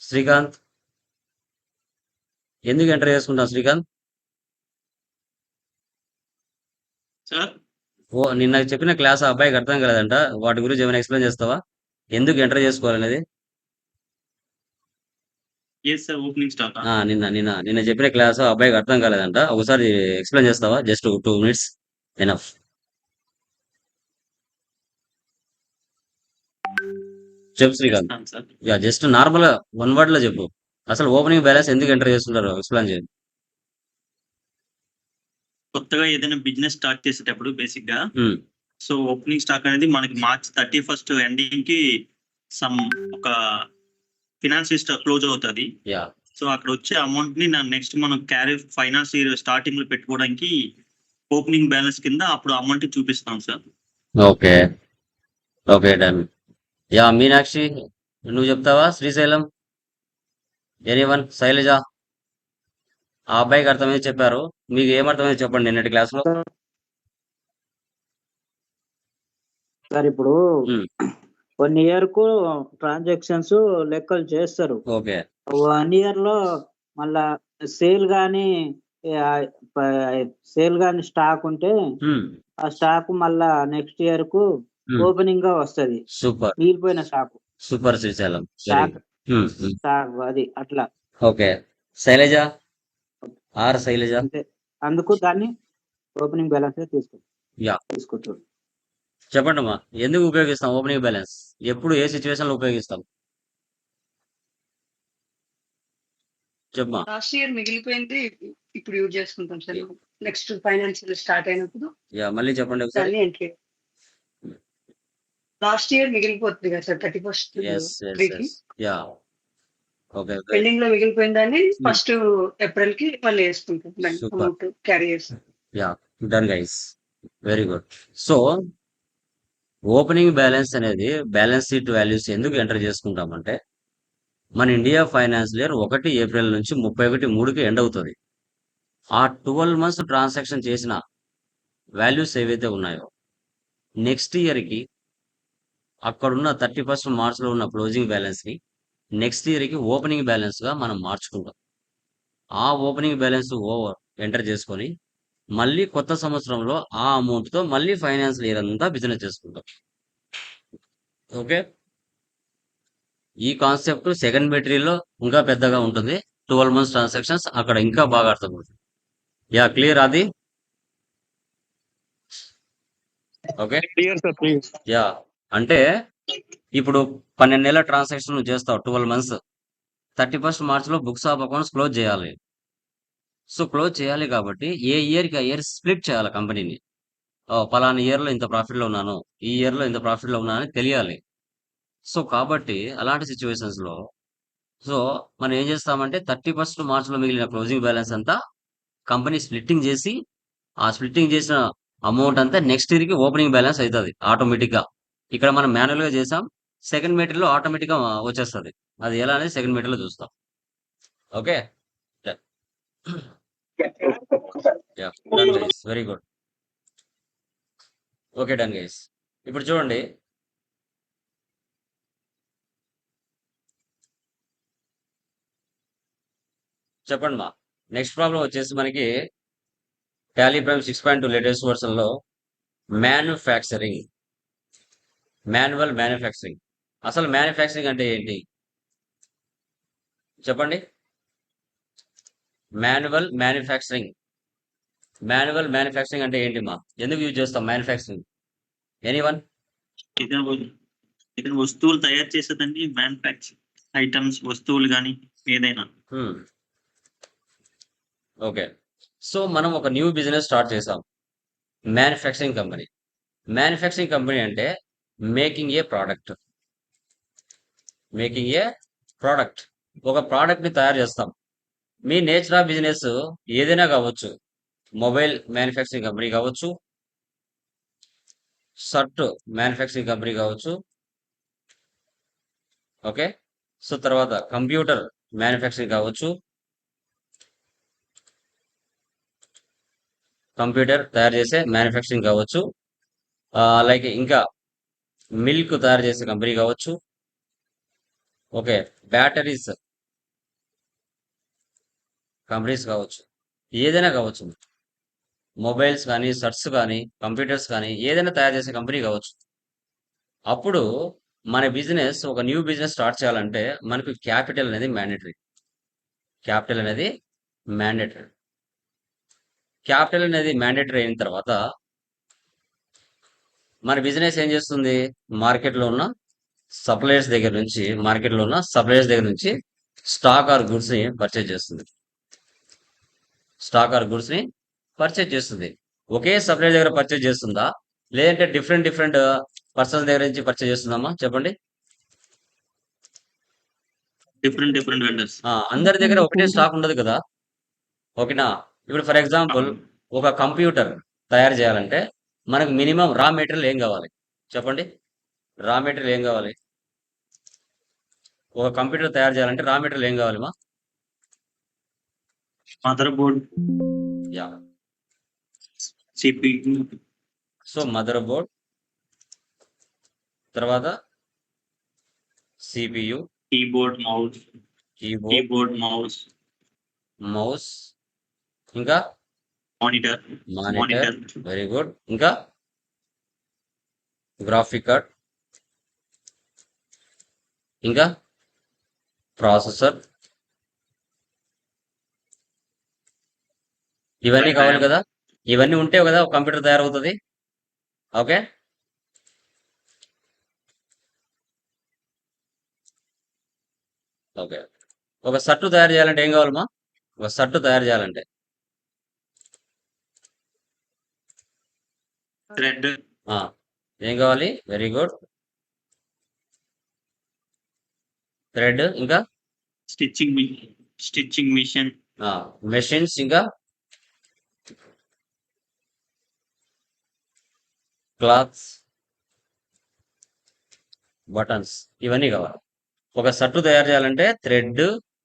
శ్రీకాంత్, ఎందుకు ఎంటర్ చేసుకుంటాం శ్రీకాంత్? సార్. నిన్న చెప్పిన క్లాస్ ఆ అబ్బాయికి అర్థం కాలేదంట. వాటి గురించి ఏమైనా ఎక్స్ప్లెయిన్ చేస్తావా? ఎందుకు ఎంటర్ చేసుకోవాలనేది? ఎస్ సార్, ఓపెనింగ్ స్టాకా? నిన్న నిన్న నిన్న చెప్పిన క్లాస్ ఆ అబ్బాయికి అర్థం కాలేదంట. ఒకసారి ఎక్స్ప్లెయిన్ చేస్తావా? Just 2 minutes enough. చెప్పు శ్రీకాంత్. చేస్తాను సార్. జస్ట్ నార్మల్ 1 word లో చెప్పు. అసలు ఓపెనింగ్ బ్యాలెన్స్ ఎందుకు ఎంటర్ చేస్తుంటారు ఎక్స్ప్లెయిన్ చేయండి. కొత్తగా ఏదైనా బిజినెస్ స్టార్ట్ చేసేటప్పుడు బేసిక్ గా ఉమ్, సో ఓపెనింగ్ స్టాక్ అనేది మనకి మార్చ్ 31st ఎండింగ్ కి సమ్ ఒక ఫినాన్స్ క్లోజ్ అవుతుంది. యా సో అక్కడ వచ్చే అమౌంట్ ని నెక్స్ట్ మనం క్యారీ ఫైనాన్స్ ఇయర్ స్టార్టింగ్ లో పెట్టుకోవడానికి ఓపెనింగ్ బ్యాలెన్స్ కింద అప్పుడు అమౌంట్ చూపిస్తాం sir. Okay. Okay done. Yeah Meenakshi, నువ్వు చెప్తావా? శ్రీశైలం, ఎనీవన్, శైలజ, ఆ అబ్బాయికి అర్థమైంది చెప్పారు. మీకు ఏమర్థమైంది చెప్పండి నిన్నటి క్లాస్ లో. సార్ ఇప్పుడు ఉమ్, 1 year కు ట్రాన్సాక్షన్స్ లెక్కలు చేస్తారు. ఓకే. 1 year లో మళ్ళా సేల్ గాని స్టాక్ ఉంటే ఉమ్, ఆ స్టాక్ మళ్ళా నెక్స్ట్ ఇయర్ కు ఉమ్, ఓపెనింగ్ గా వస్తది. సూపర్. మిగిలిపోయిన stock super Srisailam, very stock good. Um, um, stock అది అట్లా ఓకే. శైలజ, ఆర్ శైలజ. అంతే. అందుకు దాన్ని ఓపెనింగ్ బ్యాలెన్స్ యా తీసుకుంటారు. చెప్పండి అమ్మా, ఎందుకు ఉపయోగిస్తాం ఓపెనింగ్ బ్యాలెన్స్? ఎప్పుడు ఏ సిచ్యువేషన్ లో ఉపయోగిస్తాం? చెప్పమా. లాస్ట్ ఇయర్ మిగిలిపోయింది ఇప్పుడు యూజ్ చేసుకుంటాం సార్. నెక్స్ట్ ఫైనాన్షియల్ స్టార్ట్ అయినప్పుడు యా మళ్ళీ చెప్పండి ఒకసారి. దాన్ని ఎంట్రీ. లాస్ట్ ఇయర్ మిగిలిపోతుంది కదా సార్ 31st ఎస్ ఎస్ 3కి ఎస్. Yeah okay. పెండింగ్ లో మిగిలిపోయిన దాన్ని 1st April కి మళ్ళీ వేసుకుంటాం. దాన్ని సూపర్. అమౌంట్ క్యారీ చేస్తాం. Yeah done guys, very good. So opening balance అనేది బ్యాలెన్స్ షీట్ వాల్యూస్ ఎందుకు ఎంటర్ చేసుకుంటామంటే, మన ఇండియా ఫైనాన్షియల్ ఇయర్ 1 April నుంచి 31/3కి ఎండ్ అవుతుంది. ఆ 12 months ట్రాన్సాక్షన్ చేసిన వాల్యూస్ ఏవైతే ఉన్నాయో నెక్స్ట్ ఇయర్ కి అక్కడున్న 31st March లో ఉన్న క్లోజింగ్ బ్యాలెన్స్ ని నెక్స్ట్ ఇయర్ కి ఓపెనింగ్ బ్యాలెన్స్ గా మనం మార్చుకుంటాం. ఆ ఓపెనింగ్ బ్యాలెన్స్ ఓవర్ ఎంటర్ చేసుకొని మళ్ళీ కొత్త సంవత్సరంలో ఆ అమౌంట్ తో మళ్ళీ ఫైనాన్షియల్ ఇయర్ అంతా బిజినెస్ చేసుకుంటాం. ఓకే. ఈ కాన్సెప్ట్ సెకండ్ మెటీరియల్లో ఇంకా పెద్దగా ఉంటుంది. 12 months ట్రాన్సాక్షన్స్ అక్కడ ఇంకా బాగా అర్థమవుతుంది. యా క్లియర్ అది? Okay. Clear sir, please. Yeah అంటే ఇప్పుడు 12 నెలల ట్రాన్సాక్షన్ నువ్వు చేస్తావు 12 months. 31st March లో బుక్స్ ఆఫ్ అకౌంట్స్ క్లోజ్ చేయాలి. సో క్లోజ్ చేయాలి కాబట్టి ఏ ఇయర్ కి ఆ ఇయర్ స్ప్లిట్ చేయాలి కంపెనీని. పలానా ఇయర్ లో ఇంత ప్రాఫిట్ లో ఉన్నాను, ఈ ఇయర్ లో ఇంత ప్రాఫిట్ లో ఉన్నాను అని తెలియాలి. సో కాబట్టి అలాంటి సిచ్యువేషన్స్ లో సో మనం ఏం చేస్తామంటే 31st March లో మిగిలిన క్లోజింగ్ బ్యాలెన్స్ అంతా కంపెనీ స్ప్లిట్టింగ్ చేసి ఆ స్ప్లిట్టింగ్ చేసిన అమౌంట్ అంతా నెక్స్ట్ ఇయర్ కి ఓపెనింగ్ బ్యాలెన్స్ అవుతుంది ఆటోమేటిక్ గా. ఇక్కడ మనం మాన్యువల్ గా చేసాం, సెకండ్ మీటర్ లో ఆటోమేటిక్ గా వచ్చేస్తుంది. అది ఎలా అనేది సెకండ్ మీటర్ లో చూస్తాం. Okay. Yeah done guys, very good. Okay done guys. ఇప్పుడు చూడండి, చెప్పండి మా. నెక్స్ట్ ప్రాబ్లం వచ్చేసి మనకి టాలీ ప్రైమ్ 6.2 లేటెస్ట్ వర్షన్ లో మ్యానుఫ్యాక్చరింగ్, మాన్యువల్ మ్యానుఫ్యాక్చరింగ్. అసలు మ్యానుఫ్యాక్చరింగ్ అంటే ఏంటి చెప్పండి? Manual manufacturing. మాన్యువల్ మ్యానుఫ్యాక్చరింగ్ అంటే ఏంటి మా? ఎందుకు యూజ్ చేస్తాం మ్యానుఫ్యాక్చరింగ్? ఎనీవన్? ఏదైనా వస్తువులు తయారు చేసేదండి మ్యానుఫ్యాక్చర్ ఐటమ్స్, వస్తువులు కానీ ఏదైనా. ఓకే. సో మనం ఒక న్యూ బిజినెస్ స్టార్ట్ చేసాం, మ్యానుఫ్యాక్చరింగ్ కంపెనీ. మ్యానుఫ్యాక్చరింగ్ కంపెనీ అంటే making a product. Making a product, ఒక ప్రోడక్ట్ ని తయారు చేస్తాం. మీ నేచర్ ఆఫ్ బిజినెస్ ఏదైనా కావచ్చు. మొబైల్ మ్యానుఫ్యాక్చరింగ్ కంపెనీ కావచ్చు, షర్ట్ మ్యానుఫ్యాక్చరింగ్ కంపెనీ కావచ్చు. ఓకే. సో తర్వాత కంప్యూటర్ మ్యానుఫ్యాక్చరింగ్ కావచ్చు, కంప్యూటర్ తయారు చేసే మ్యానుఫ్యాక్చరింగ్ కావచ్చు. లైక్ ఇంకా మిల్క్ తయారు చేసే కంపెనీ కావచ్చు. ఓకే. బ్యాటరీస్ కంపెనీస్ కావచ్చు, ఏదైనా కావచ్చు, మొబైల్స్ కానీ, షర్ట్స్ కానీ, కంప్యూటర్స్ కానీ, ఏదైనా తయారు చేసే కంపెనీ కావచ్చు. అప్పుడు మన బిజినెస్ ఒక న్యూ బిజినెస్ స్టార్ట్ చేయాలంటే మనకు క్యాపిటల్ అనేది మ్యాండేటరీ. క్యాపిటల్ అనేది మ్యాండేటరీ. క్యాపిటల్ అనేది మ్యాండేటరీ అయిన తర్వాత మన బిజినెస్ ఏం చేస్తుంది? మార్కెట్లో ఉన్న సప్లయర్స్ దగ్గర నుంచి స్టాక్ ఆర్ గుడ్స్ ని పర్చేజ్ చేస్తుంది. స్టాక్ ఆర్ గుడ్స్ ని పర్చేజ్ చేస్తుంది. ఒకే సప్లయర్ దగ్గర పర్చేజ్ చేస్తుందా, లేదంటే డిఫరెంట్ డిఫరెంట్ పర్సన్స్ దగ్గర నుంచి పర్చేజ్ చేస్తుందమ్మా? చెప్పండి. Different different vendors. అందరి దగ్గర ఒకటే స్టాక్ ఉండదు కదా, ఓకేనా? ఇప్పుడు ఫర్ ఎగ్జాంపుల్ ఒక కంప్యూటర్ తయారు చేయాలంటే మనకు మినిమం రా మెటీరియల్ ఏం కావాలి? చెప్పండి. రా మెటీరియల్ ఏం కావాలి? ఒక కంప్యూటర్ తయారు చేయాలంటే రా మెటీరియల్ ఏం కావాలి మా? Motherboard, yeah. CPU, so motherboard, తర్వాత CPU, keyboard, mouse, keyboard, mouse, ఇంకా మానిటర్, మానిటర్. Very good. ఇంకా గ్రాఫిక్ కార్డ్, ఇంకా ప్రాసెసర్. ఇవన్నీ కావాలి కదా. ఇవన్నీ ఉంటే కదా ఒక కంప్యూటర్ తయారవుతుంది. ఓకే. ఓకే. ఒక షర్టు తయారు చేయాలంటే ఏం కావాలమ్మా? ఒక షర్టు తయారు చేయాలంటే థ్రెడ్, ఏం కావాలి? Very good. థ్రెడ్, ఇంకా స్టిచ్చింగ్ మిషన్, మెషిన్స్, ఇంకా క్లాత్స్, బటన్స్. ఇవన్నీ కావాలి. ఒక షర్టు తయారు చేయాలంటే థ్రెడ్,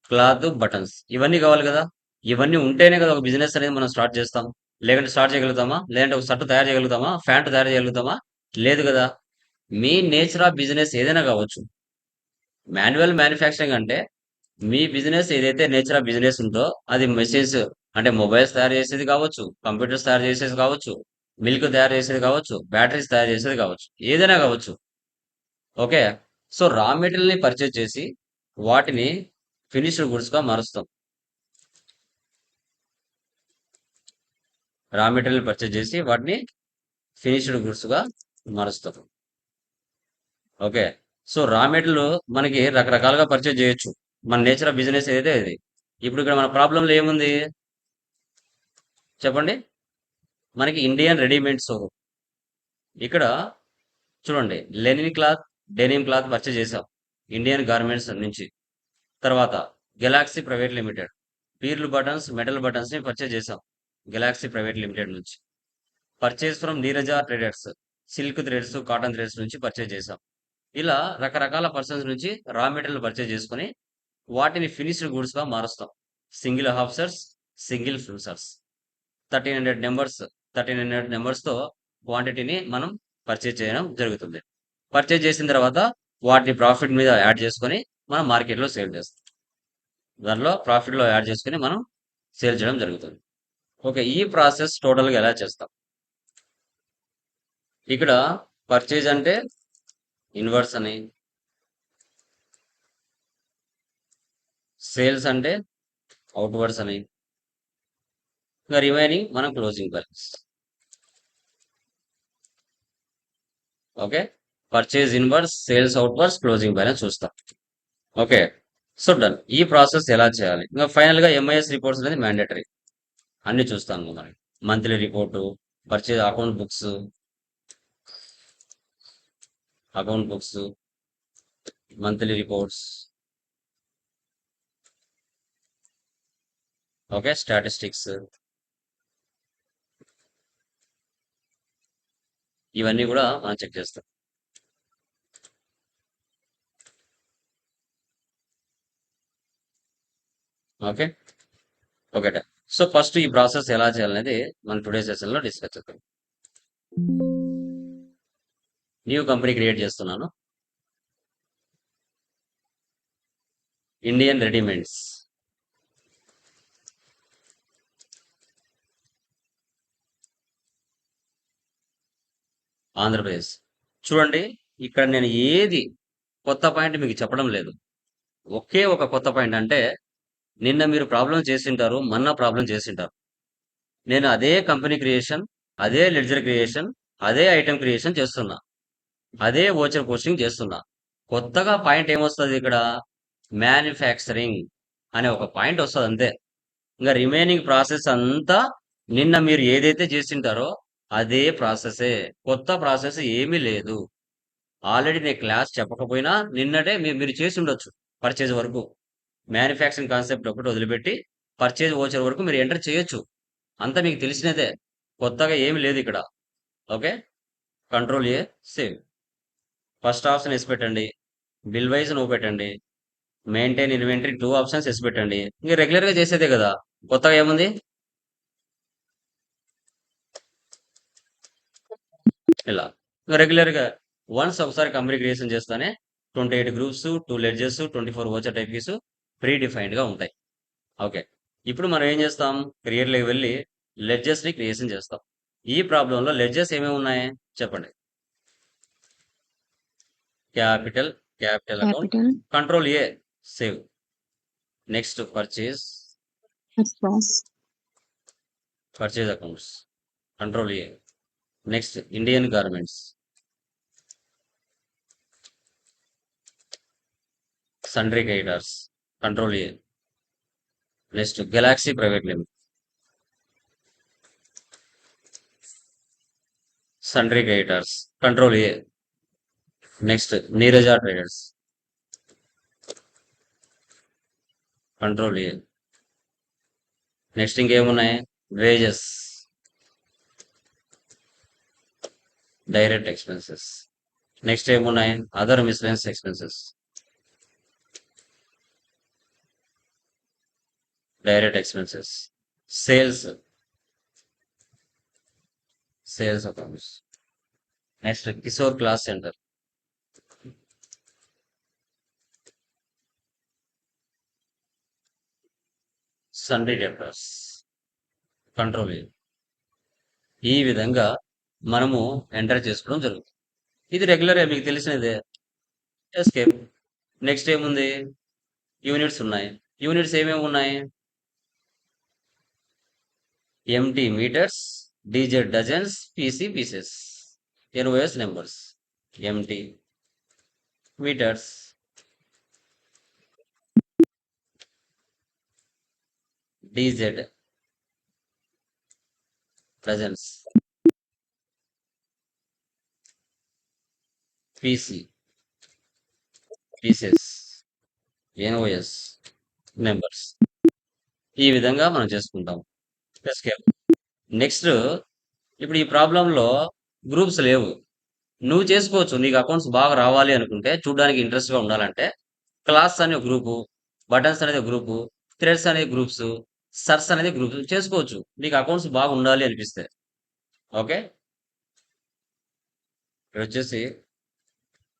క్లాత్, బటన్స్ ఇవన్నీ కావాలి కదా. ఇవన్నీ ఉంటేనే కదా ఒక బిజినెస్ అనేది మనం స్టార్ట్ చేస్తాం. లేదంటే స్టార్ట్ చేయగలుగుతామా? లేదంటే ఒక షర్టు తయారు చేయగలుగుతామా? ప్యాంట్ తయారు చేయగలుగుతామా? లేదు కదా. మీ నేచర్ ఆఫ్ బిజినెస్ ఏదైనా కావచ్చు. మాన్యువల్ మ్యానుఫ్యాక్చరింగ్ అంటే మీ బిజినెస్ ఏదైతే నేచర్ ఆఫ్ బిజినెస్ ఉందో అది మెషిన్స్ అంటే మొబైల్స్ తయారు చేసేది కావచ్చు, కంప్యూటర్స్ తయారు చేసేది కావచ్చు, మిల్క్ తయారు చేసేది కావచ్చు, బ్యాటరీస్ తయారు చేసేది కావచ్చు, ఏదైనా కావచ్చు. ఓకే. సో రా మెటీరియల్ ని పర్చేజ్ చేసి వాటిని ఫినిష్డ్ గుడ్స్ గా మారుస్తాం. రా మెటీరియల్ పర్చేజ్ చేసి వాటిని ఫినిష్డ్ గుడ్స్ గా మారుస్తాం. ఓకే. సో రా మెటీరియల్ మనకి రకరకాలుగా పర్చేజ్ చేయొచ్చు. మన నేచర్ ఆఫ్ బిజినెస్ ఏదైతే ఇది. ఇప్పుడు ఇక్కడ మన ప్రాబ్లంలో ఏముంది చెప్పండి? మనకి ఇండియన్ రెడీమేడ్స్ ఇక్కడ చూడండి, linen cloth, denim cloth purchase చేసాం ఇండియన్ గార్మెంట్స్ నుంచి. తర్వాత Galaxy private limited pearl buttons, metal buttons ని పర్చేజ్ చేసాం గెలాక్సీ ప్రైవేట్ లిమిటెడ్ నుంచి. Purchase from Neeraja traders silk threads, cotton threads నుంచి పర్చేజ్ చేసాం. ఇలా రకరకాల పర్సన్స్ నుంచి రా మెటీరియల్ పర్చేజ్ చేసుకుని వాటిని ఫినిష్డ్ గుడ్స్ గా మారుస్తాం. సింగిల్ హాఫ్సర్స్, సింగిల్ ఫుల్సర్స్, 1300 నెంబర్స్ తో క్వాంటిటీని మనం పర్చేజ్ చేయడం జరుగుతుంది. పర్చేజ్ చేసిన తర్వాత వాటిని ప్రాఫిట్ మీద యాడ్ చేసుకొని మనం మార్కెట్లో సేల్ చేస్తాం. దానిలో ప్రాఫిట్ లో యాడ్ చేసుకుని మనం సేల్ చేయడం జరుగుతుంది. ఓకే. ఈ ప్రాసెస్ టోటల్ గా ఎలా చేస్తాం? ఇక్కడ పర్చేజ్ అంటే ఇన్వర్స్ అని, సేల్స్ అంటే అవుట్వర్డ్స్ అని, ఇంకా రిమైనింగ్ మనం closing balance. Okay. Purchase inverse, sales outwards, closing balance చూస్తాం. ఓకే. So done. ఈ ప్రాసెస్ ఎలా చేయాలి? ఇంకా ఫైనల్ గా ఎంఐఎస్ రిపోర్ట్స్ అనేది మ్యాండేటరీ. అన్ని చూస్తాం మనం. Monthly report, purchase account books, monthly reports, okay, statistics, ఇవన్నీ కూడా మనం చెక్ చేస్తాం. ఓకే. ఓకే. సో ఫస్ట్ ఈ ప్రాసెస్ ఎలా చేయాలనేది మనం టుడే సెషన్ లో డిస్కస్ చేద్దాం. న్యూ కంపెనీ క్రియేట్ చేస్తున్నాను. Indian readymades. ఆంధ్రప్రదేశ్. చూడండి, ఇక్కడ నేను ఏది కొత్త పాయింట్ మీకు చెప్పడం లేదు. ఒకే ఒక కొత్త పాయింట్ అంటే, నిన్న మీరు ప్రాబ్లమ్ చేసింటారు. మొన్న ప్రాబ్లమ్ చేసింటారు. నేను అదే కంపెనీ క్రియేషన్, అదే లెడ్జర్ క్రియేషన్, అదే ఐటెమ్ క్రియేషన్ చేస్తున్నా. అదే ఓచర్ పోస్టింగ్ చేస్తున్నా. కొత్తగా పాయింట్ ఏమొస్తది ఇక్కడ? మ్యానుఫ్యాక్చరింగ్ అనే ఒక పాయింట్ వస్తది అంతే. ఇంకా రిమైనింగ్ ప్రాసెస్ అంతా నిన్న మీరు ఏదైతే చేసింటారో అదే ప్రాసెసే. కొత్త ప్రాసెస్ ఏమీ లేదు. ఆల్రెడీ నేను క్లాస్ చెప్పకపోయినా నిన్నటే మీరు చేసి ఉండొచ్చు పర్చేజ్ వరకు. మ్యానుఫ్యాక్చరింగ్ కాన్సెప్ట్ ఒకటి వదిలిపెట్టి పర్చేజ్ ఓచర్ వరకు మీరు ఎంటర్ చేయొచ్చు. అంతా మీకు తెలిసినదే. కొత్తగా ఏమి లేదు ఇక్కడ. Okay, control A, save. First option AC పెట్టండి. బిల్ వైజ్ నో పెట్టండి. మెయింటైన్ ఇన్వెంటరీ 2 ఆప్షన్స్ ఎసి పెట్టండి. ఇంక రెగ్యులర్ గా చేసేదే కదా, కొత్తగా ఏముంది? ఇలా రెగ్యులర్ గా వన్స్ ఒకసారి కంపెనీ క్రియేషన్ చేస్తానే 28 groups, 2 ledges, 24 voucher types pre defined గా ఉంటాయి. ఓకే, ఇప్పుడు మనం ఏం చేస్తాం? క్రియేట్ లోకి వెళ్ళి లెడ్జెస్ ని క్రియేషన్ చేస్తాం. ఈ ప్రాబ్లం లో లెడ్జెస్ ఏమేమి ఉన్నాయి చెప్పండి. Capital account, capital, control A, save. Next purchase across, accounts, control A. Next Indian garments, sundry creditors, control A. Next Galaxy private limited, sundry creditors, control A. Next Neeraja traders, control A. Next ఇంకేమున్నాయి? Wages, direct expenses. Next ఏమున్నాయి? Other miscellaneous expenses, direct expenses. Sales accounts. Next Kishore class centre, sundry debtors, control A. ఈ విధంగా మనము enter చేసుకోవడం జరుగుతుంది. ఇది regular మీకు తెలిసినదే. ఎస్కేప్. నెక్స్ట్ ఏముంది? యూనిట్స్ ఉన్నాయి. యూనిట్స్ ఏమేమి ఉన్నాయి? MT metres, DZ dozens, PC pieces, NOS numbers. MT metres, DZ dozens, PC pieces, NOS numbers. ఈ విధంగా మనం చేసుకుంటాం. ఎస్కేప్. నెక్స్ట్, ఇప్పుడు ఈ ప్రాబ్లంలో గ్రూప్స్ లేవు. నువ్వు చేసుకోవచ్చు. నీకు అకౌంట్స్ బాగా రావాలి అనుకుంటే, చూడడానికి ఇంట్రెస్ట్ గా ఉండాలంటే, క్లాస్ అనే గ్రూపు, బటన్స్ అనేది గ్రూపు, థ్రెడ్స్ అనే గ్రూప్స్, సర్స్ అనేది గ్రూప్స్ చేసుకోవచ్చు. నీకు అకౌంట్స్ బాగా ఉండాలి అనిపిస్తే. ఓకే, ఇక్కడ వచ్చేసి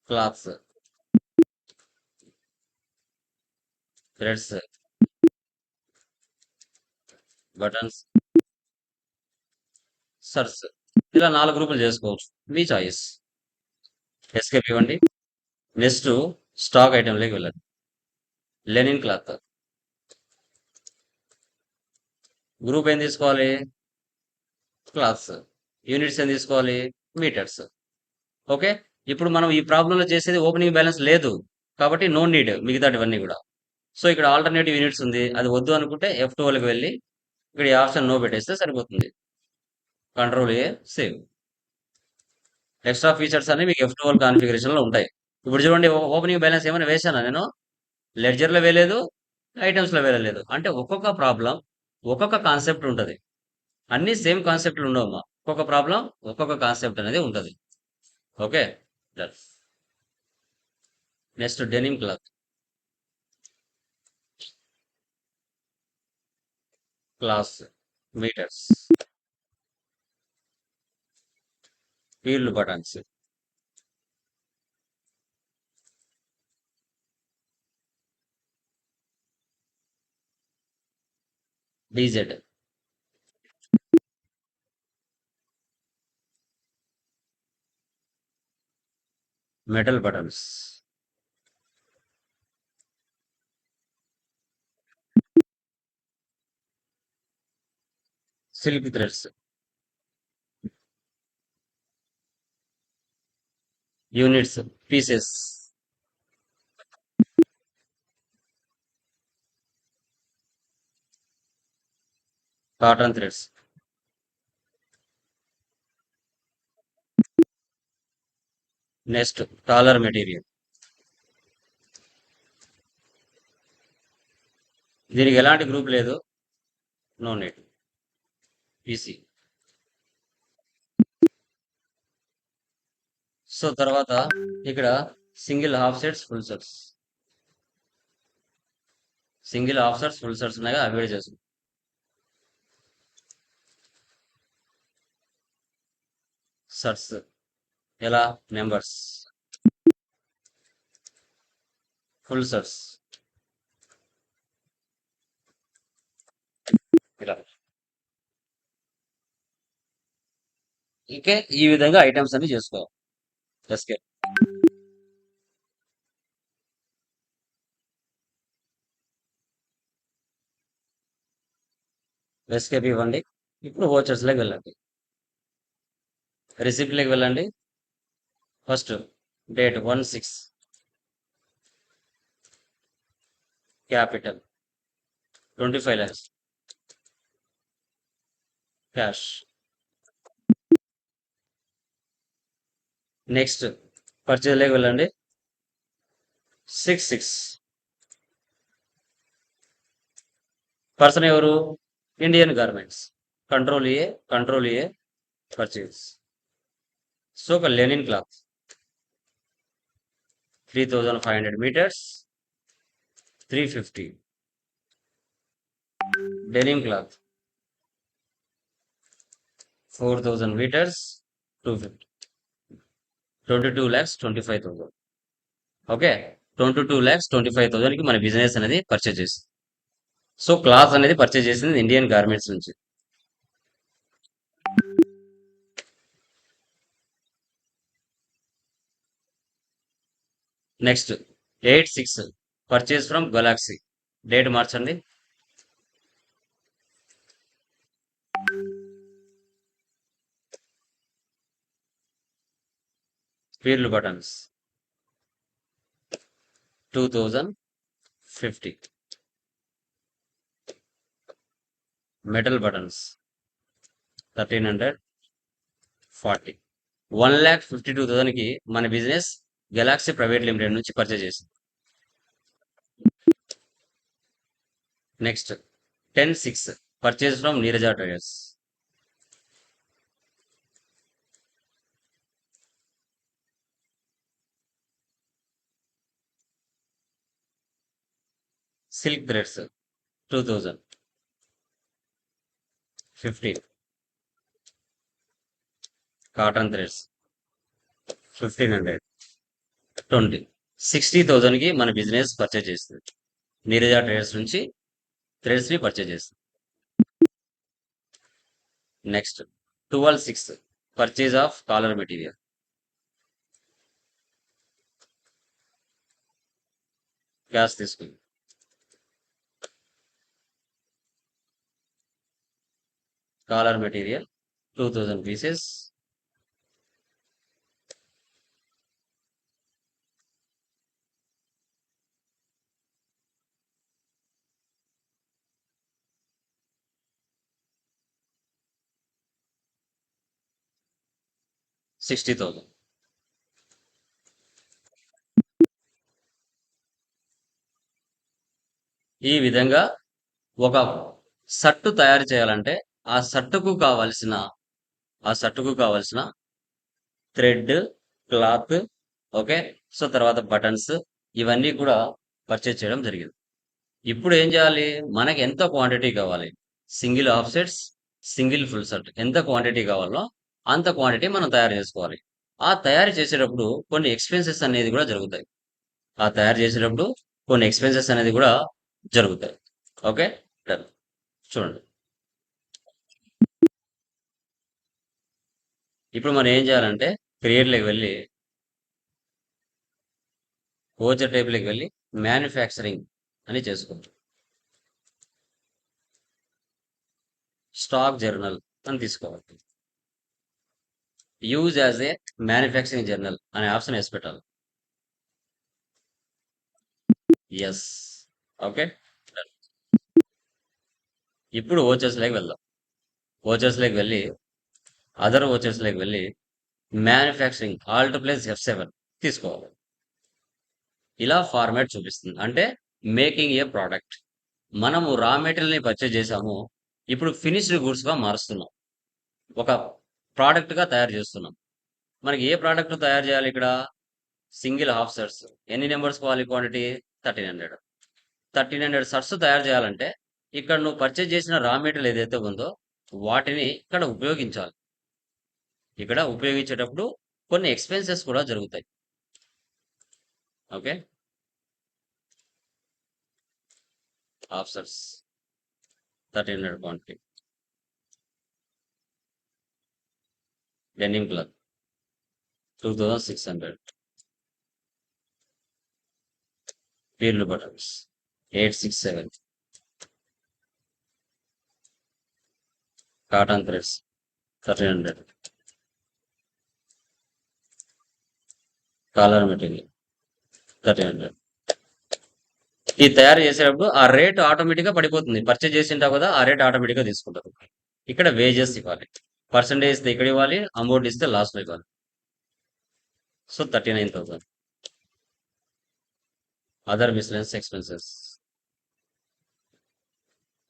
క్లాత్స్, థ్రెడ్స్, బటన్స్, సర్స్, ఇలా 4 గ్రూపులు చేసుకోవచ్చు. మీ చాయిస్. ఎస్కేప్ ఇవ్వండి. నెక్స్ట్ స్టాక్ ఐటెంలోకి వెళ్ళండి. లెనిన్ క్లాత్ గ్రూప్ ఏం తీసుకోవాలి? క్లాత్స్. యూనిట్స్ ఏం తీసుకోవాలి? మీటర్స్. ఓకే, ఇప్పుడు మనం ఈ ప్రాబ్లంలో చేసేది ఓపెనింగ్ బ్యాలెన్స్ లేదు కాబట్టి నో నీడ్ మిగతాటివన్నీ కూడా. సో ఇక్కడ ఆల్టర్నేటివ్ యూనిట్స్ ఉంది, అది వద్దు అనుకుంటే F12కి వెళ్ళి ఇక్కడ ఈ ఆప్షన్ నో పెట్టేస్తే సరిపోతుంది. Control A, save. Extra features అన్ని మీకు F12 కాన్ఫిగరేషన్ లో ఉంటాయి. ఇప్పుడు చూడండి, ఓపెనింగ్ బ్యాలెన్స్ ఏమైనా వేసానా నేను? లెడ్జర్ లో వేయలేదు, ఐటమ్స్ లో వేయలేదు. అంటే ఒక్కొక్క ప్రాబ్లం ఒక్కొక్క కాన్సెప్ట్ ఉంటది. అన్ని సేమ్ కాన్సెప్ట్లు ఉండవమ్మా. ఒక్కొక్క ప్రాబ్లం ఒక్కొక్క కాన్సెప్ట్ అనేది ఉంటది. Okay, next denim cloth, class, metres, field buttons, DZ, metal buttons, silk threads, units, pieces, cotton threads, next tailor material. దీనికి ఎలాంటి గ్రూప్ లేదు, నో నీడ్, పీసీ. సో తర్వాత ఇక్కడ single half sets, full sets, single half sets, full sets ఉన్నాయా అవి కూడా చేస్తాం. Sets ఎలా, నెంబర్స్, ఫుల్ సెట్స్ ఇలా. ఇంకే ఈ విధంగా ఐటమ్స్ అన్ని చేసుకోవాలి. ఎస్కేప్. ఎస్కేప్ ఇవ్వండి. ఇప్పుడు వోచర్స్లోకి వెళ్ళండి, రిసిప్ట్లోకి వెళ్ళండి. First date 1/6, capital 25 lakhs, cash. Next పర్చేజ్లోకి వెళ్ళండి, 6/6. పర్సన్ ఎవరు, Indian garments, control A purchase. So ఒక linen cloth 3500 meters, 350. Denim cloth 4000 meters, 250. 22,25,000. Okay, 22,25,000కి మన బిజినెస్ అనేది పర్చేజ్ చేసింది. సో క్లాత్ అనేది పర్చేజ్ చేసింది ఇండియన్ గార్మెంట్స్ నుంచి. Next 8/6, purchase from Galaxy. Date మార్చండి, పీర్లు బటన్స్ 2050. Metal buttons 1340. 1,52,000కి మన బిజినెస్ గెలాక్సీ ప్రైవేట్ లిమిటెడ్ నుంచి పర్చేజ్ చేసింది. Next 10/6, purchase from Neeraja traders. Silk threads 2000. 15. Cotton threads 1500. 20. 60,000కి మన బిజినెస్ పర్చేజ్ చేస్తుంది. నీరజా ట్రేడర్స్ నుంచి థ్రెడ్స్ ని పర్చేజ్ చేస్తుంది. Next 12/6, purchase of collar material. Cash తీసుకుంది. Collar material 2000 pieces. $60,000. ఈ విధంగా ఒక షర్టు తయారు చేయాలంటే ఆ షర్టుకు కావలసిన థ్రెడ్, క్లాత్, ఓకే. సో తర్వాత బటన్స్ ఇవన్నీ కూడా పర్చేజ్ చేయడం జరిగింది. ఇప్పుడు ఏం చేయాలి, మనకి ఎంత క్వాంటిటీ కావాలి, single half sets, single full set ఎంత క్వాంటిటీ కావాలో అంత క్వాంటిటీ మనం తయారు చేసుకోవాలి. ఆ తయారు చేసేటప్పుడు కొన్ని ఎక్స్పెన్సెస్ అనేది కూడా జరుగుతాయి. Okay, done. చూడండి, ఇప్పుడు మనం ఏం చేయాలంటే క్రియేట్లోకి వెళ్ళి ఓచర్ టైప్లోకి వెళ్ళి మ్యానుఫ్యాక్చరింగ్ అని చేసుకుంటాం. స్టాక్ జర్నల్ అని తీసుకోవాలి. Use as a manufacturing journal అనే ఆప్షన్ వేసి పెట్టాలి. ఎస్. ఓకే. ఇప్పుడు ఓచర్స్లోకి వెళ్దాం. ఓచర్స్లోకి వెళ్ళి అదర్ ఓచర్స్లోకి వెళ్ళి మ్యానుఫ్యాక్చరింగ్ ఆల్ట్ ప్లస్ F7 తీసుకోవాలి. ఇలా ఫార్మాట్ చూపిస్తుంది. అంటే మేకింగ్ ఏ ప్రోడక్ట్. మనము రా మెటీరియల్ని పర్చేజ్ చేసాము. ఇప్పుడు ఫినిష్డ్ గూడ్స్గా మారుస్తున్నాం. ఒక ప్రోడక్ట్గా తయారు చేస్తున్నాం. మనకి ఏ ప్రోడక్ట్ తయారు చేయాలి ఇక్కడ? Single half shirts. ఎన్ని నెంబర్స్ కావాలి క్వాంటిటీ? 1300. 1300 షర్ట్స్ తయారు చేయాలంటే ఇక్కడ నువ్వు పర్చేజ్ చేసిన రా మెటీరియల్ ఏదైతే ఉందో వాటిని ఇక్కడ ఉపయోగించాలి. ఇక్కడ ఉపయోగించేటప్పుడు కొన్ని ఎక్స్పెన్సెస్ కూడా జరుగుతాయి. Okay. Half shirts 1300 quantity. Denim cloth 2600. Pearl buttons 867. Cotton threads 1300. Collar material 1300. ఈ తయారు చేసేటప్పుడు ఆ రేట్ ఆటోమేటిక్గా పడిపోతుంది. పర్చేజ్ చేసింటావు కదా, ఆ రేట్ ఆటోమేటిక్గా తీసుకుంటారు. ఇక్కడ వేజెస్ ఇవ్వాలి. పర్సంటేజ్ ఇస్తే ఇక్కడ ఇవ్వాలి, అమౌంట్ ఇస్తే లాస్ట్లో ఇవ్వాలి. So 39,000. Other miscellaneous expenses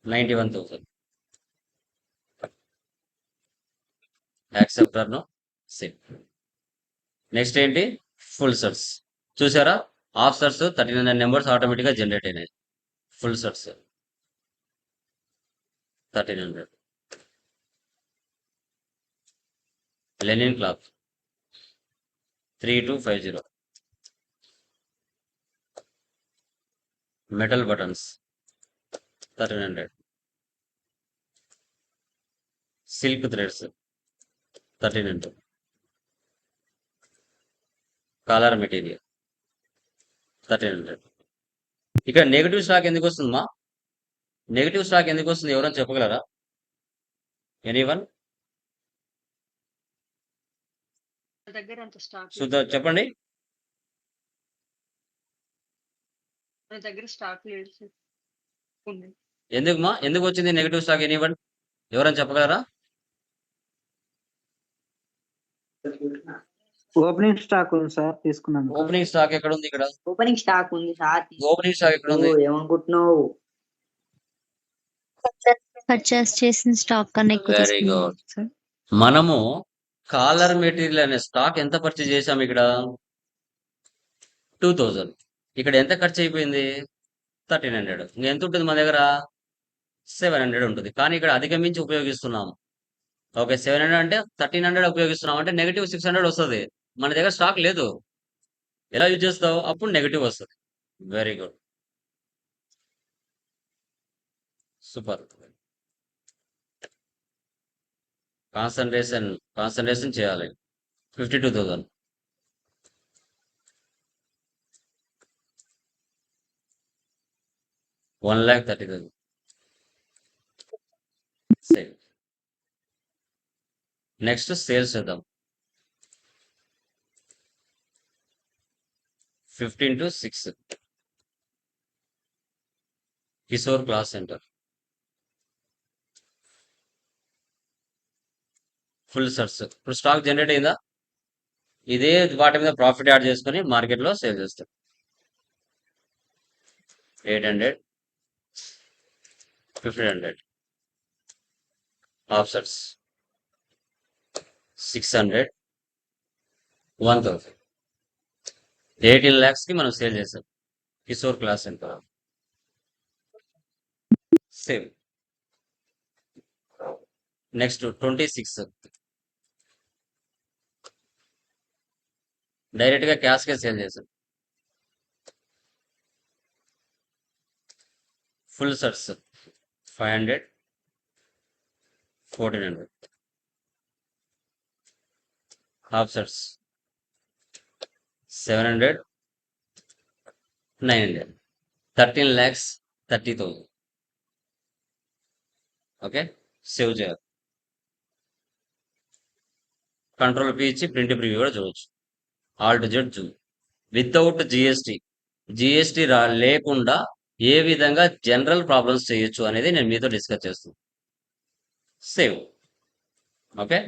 91,000. Accept or no? Same. Next ఏంటి? Full shirts. చూసారా? హాఫ్ షర్ట్స్ 39 నెంబర్స్ ఆటోమేటిక్గా జనరేట్ అయినాయి. Full shirts 1300. Linen cloth 3250. Metal buttons 1300. Silk threads 1300. Collar material 1300. ఇక్కడ నెగిటివ్ స్టాక్ ఎందుకు వస్తుందమ్మా? నెగిటివ్ స్టాక్ ఎందుకు వస్తుంది? ఎవరైనా చెప్పగలరా? ఎనీవన్? మన దగ్గర అంత స్టాక్ సుధా చెప్పండి. మన దగ్గర స్టాక్ లేదు సార్. ఉంది. ఎందుకుమా? ఎందుకు వచ్చింది నెగిటివ్ స్టాక్? ఎనీవన్? ఎవరైనా చెప్పగలరా? ఓపెనింగ్ స్టాక్ ఉంది సార్, తీసుకున్నాను. ఓపెనింగ్ స్టాక్ ఎక్కడ ఉంది? ఇక్కడ ఓపెనింగ్ స్టాక్ ఉంది సార్. ఓపెనింగ్ స్టాక్ ఎక్కడ ఉంది? ఏమనుకుంటున్నావు? పర్చేస్ చేసిన స్టాక్ కన్నా ఎక్కువ వెరీ తీసుకున్నాం గుడ్. సార్. మనము కాలర్ మెటీరియల్ అనే స్టాక్ ఎంత పర్చేజ్ చేసాం? ఇక్కడ 2000. ఇక్కడ ఎంత ఖర్చు అయిపోయింది? 1300. ఇంకా ఎంత ఉంటుంది మన దగ్గర? 700 ఉంటుంది. కానీ ఇక్కడ అధిగమించి ఉపయోగిస్తున్నాం. ఓకే, 700 అంటే 1300 ఉపయోగిస్తున్నాం అంటే నెగిటివ్ 600 వస్తుంది. మన దగ్గర స్టాక్ లేదు. ఎలా యూజ్ చేస్తావు? అప్పుడు నెగిటివ్ వస్తుంది. Very good, super. కాన్సన్ట్రేషన్ చేయాలి. 52,000. $1,30,000. సేల్. నెక్స్ట్ సేల్స్ చేద్దాం. 15 to 6. Kishore class centre. Full shirts. ఇప్పుడు స్టాక్ జనరేట్ అయిందా? ఇదే వాటి మీద ప్రాఫిట్ యాడ్ చేసుకొని మార్కెట్లో సేల్ చేస్తాం. 800, 1500. Half shirts 600, 1000. 18 lakhs కి మనం సేల్ చేసాం. Kishore class centre. Same. Next 26. Direct గా క్యాష్ కే సేల్ చేసాం. Full shirts 500, 1400. Half shirts 700, 900. 13,30,000. Okay, save చేయాలి. కంట్రోల్ పి ఇచ్చి ప్రింట్ ప్రివ్యూ కూడా చూడొచ్చు. Alt Z Zoom without GST లేకుండా ఏ విధంగా జనరల్ ప్రాబ్లమ్స్ చేయొచ్చు అనేది నేను మీతో డిస్కస్ చేస్తాను. సేవ్. ఓకే,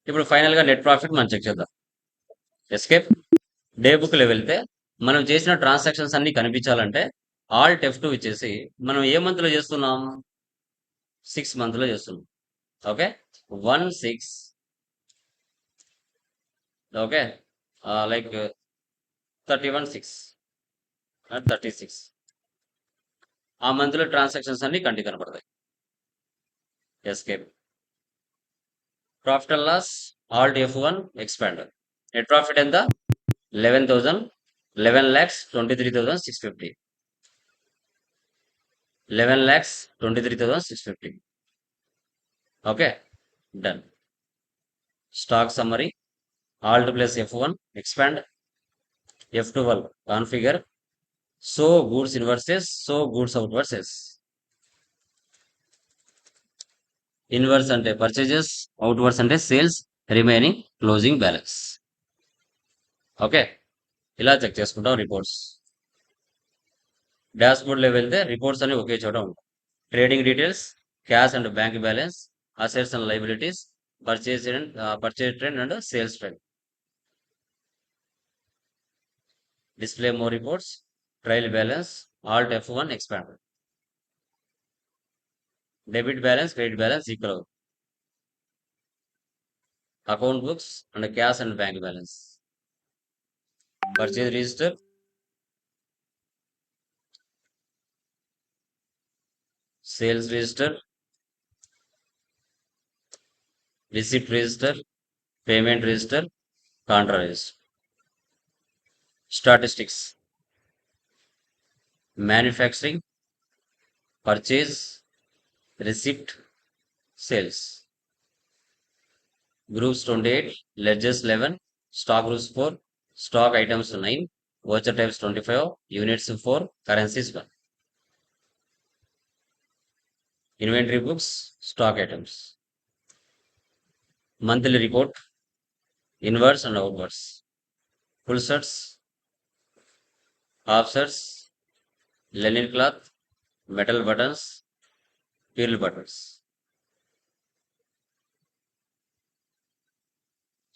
ఇప్పుడు ఫైనల్గా నెట్ ప్రాఫిట్ మనం చెక్ చేద్దాం. ఎస్కేప్. డే బుక్లో వెళ్తే మనం చేసిన ట్రాన్సాక్షన్స్ అన్ని కనిపించాలంటే ఆల్ట్ F2 ఇచ్చేసి మనం ఏ మంత్లో చేస్తున్నాం? 6 మంత్లో చేస్తున్నాం. ఓకే, 1/6. Okay, like 31/6 36. ఆ మంత్లో ట్రాన్సాక్షన్స్ అన్ని కంటికి కనపడతాయి. Escape. Profit and loss alt F1 expand. Net profit ఎంత? 11,23,650. 11,23,650. Okay, done. Stock summary alt plus F1 expand. F12 configure. So goods inwards so goods outwards. Inwards అంటే purchases, outwards అంటే sales, remaining closing balance. Okay, ఇలా check చేసుకుంటాం reports. డాష్ బోర్డ్లో వెళ్తే reports అన్ని ఒకే చోట ఉంటాయి. Trading details, cash and bank balance, assets and liabilities, purchase trend and sales trend. Display more reports, trial balance, alt F1 expand. Debit balance, credit balance equal అవుతుంది. Account books and cash and bank balance. Purchase register, sales register, receipt register, payment register, contra register. Statistics manufacturing, purchase, receipt, sales. Groups 28, ledgers 11, stock groups 4, stock items 9, voucher types 25, units 4, currencies 1. Inventory books, stock items. Monthly report, inwards and outwards. Full shirts, half shirts, linen cloth, metal buttons, pearl buttons.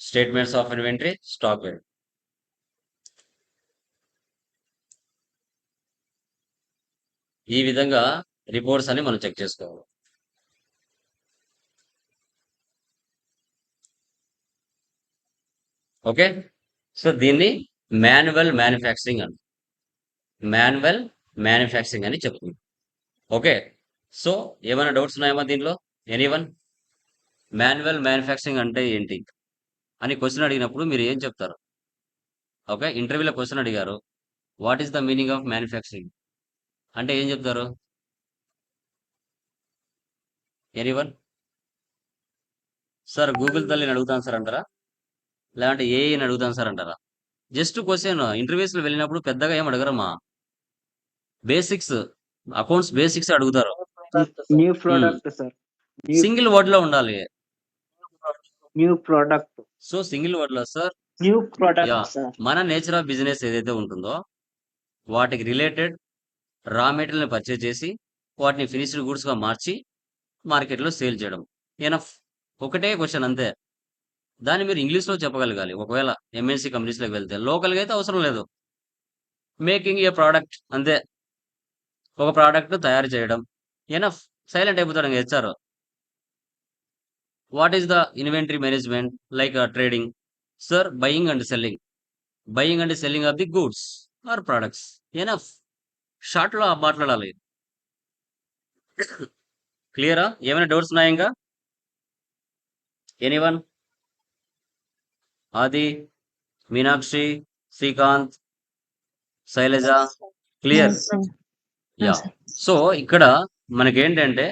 Statements of inventory, stock ware. ఈ విధంగా reports అని మనం check చేసుకోవాలి. Okay, so దీన్ని manual manufacturing అని చెప్తుంది. Okay, so ఏమైనా doubts ఉన్నాయమ్మా దీనిలో? ఎనీవన్? మాన్యువల్ మ్యానుఫ్యాక్చరింగ్ అంటే ఏంటి అని క్వశ్చన్ అడిగినప్పుడు మీరు ఏం చెప్తారు? ఓకే, ఇంటర్వ్యూలో క్వశ్చన్ అడిగారు, what is the meaning of manufacturing అంటే ఏం చెప్తారు? ఎనీవన్? సార్ గూగుల్ తల్లిని అడుగుతాను సార్ అంటారా, లేదంటే ఏఐని అడుగుతాను సార్ అంటారా? Just question. ఇంటర్వ్యూస్లో వెళ్ళినప్పుడు పెద్దగా ఏం అడగరమ్మా, బేసిక్స్, అకౌంట్స్ బేసిక్స్ అడుగుతారు. New product sir. Single word లో ఉండాలి. New product. So single word లో sir, new yeah, product sir. మన నేచర్ ఆఫ్ బిజినెస్ ఏదైతే ఉంటుందో వాటికి రిలేటెడ్ రా మెటీరియల్ని పర్చేజ్ చేసి వాటిని ఫినిష్డ్ గూడ్స్ గా మార్చి మార్కెట్లో సేల్ చేయడం. ఎనఫ్. ఒకటే క్వశ్చన్ అంతే. దాన్ని మీరు ఇంగ్లీష్లో చెప్పగలగాలి. ఒకవేళ ఎంఎన్సీ కంపెనీస్లోకి వెళ్తే, లోకల్గా అయితే అవసరం లేదు. మేకింగ్ ఏ ప్రోడక్ట్ అంతే. ఒక ప్రోడక్ట్ తయారు చేయడం. ఎనఫ్. సైలెంట్ అయిపోతాడు ఇంకా HR. What is the inventory management? Like trading sir, buying and selling of the goods or products. Enough. Short లో మాట్లాడాలి. క్లియరా? ఏమైనా డౌట్స్ ఉన్నాయా ఇంకా? Anyone? Adi, Meenakshi, Srikanth, Shailaja, clear? Yeah. So ఇక్కడ మనకేంటంటే